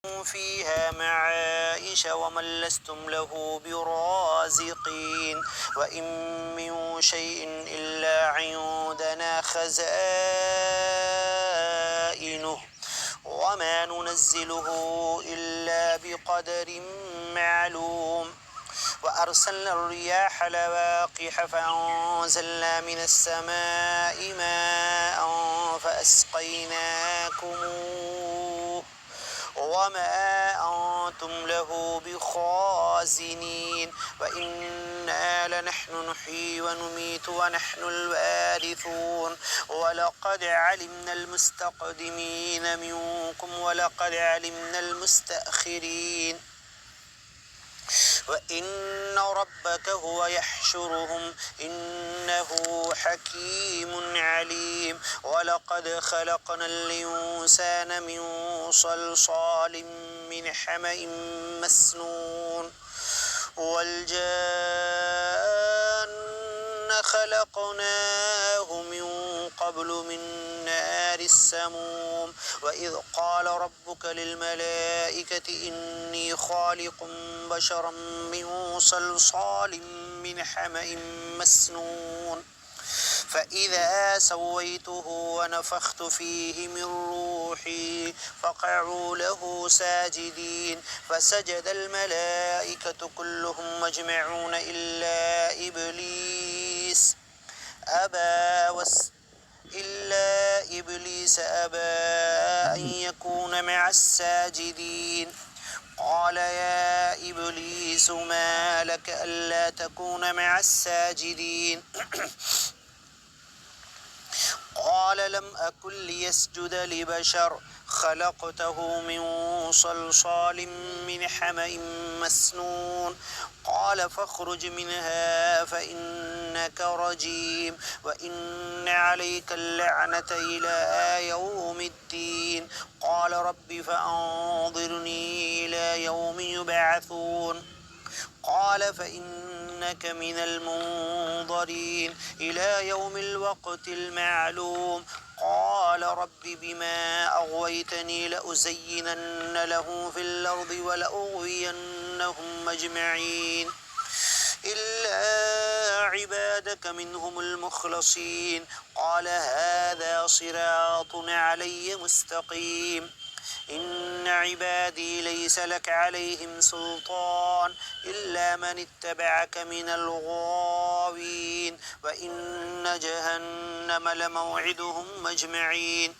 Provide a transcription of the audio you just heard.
فيها معايش ومن لستم له برازقين وإن من شيء إلا عندنا خزائنه وما ننزله إلا بقدر معلوم وأرسلنا الرياح لواقح فأنزلنا من السماء ماء فأسقيناكموه وما أنتم له بخازنين وإنا لنحن نحيي ونميت ونحن الوارثون ولقد علمنا المستقدمين منكم ولقد علمنا المستأخرين وإن ربك هو يحشرهم إنه حكيم عليم ولقد خلقنا الإنسان من صلصال من حمأ مسنون والجان خلقناه من قبل من نار السموم وإذ قال ربك للملائكة إني خالق بشرا من صلصال من حمأ مسنون فإذا سويته ونفخت فيه من روحي فقعوا له ساجدين فسجد الملائكة كلهم مجمعون إلا إبليس أبى أن يكون مع الساجدين قال يا إبليس ما لك ألا تكون مع الساجدين قال لم أكن ليسجد لبشر خلقته من صلصال من حمأ مسنون قال فاخرج منها فإنك رجيم وإن عليك اللعنة إلى يوم الدين قال رب فأنظرني إلى يوم يبعثون قال فإنك من المنظرين إلى يوم الوقت المعلوم قال رب بما أغويتني لأزينن لهم في الأرض ولأغوينهم أجمعين إلا عبادك منهم المخلصين قال هذا صراط علي مستقيم إن عبادي ليس لك عليهم سلطان إلا من اتبعك من الغاوين وإن جهنم لموعدهم أجمعين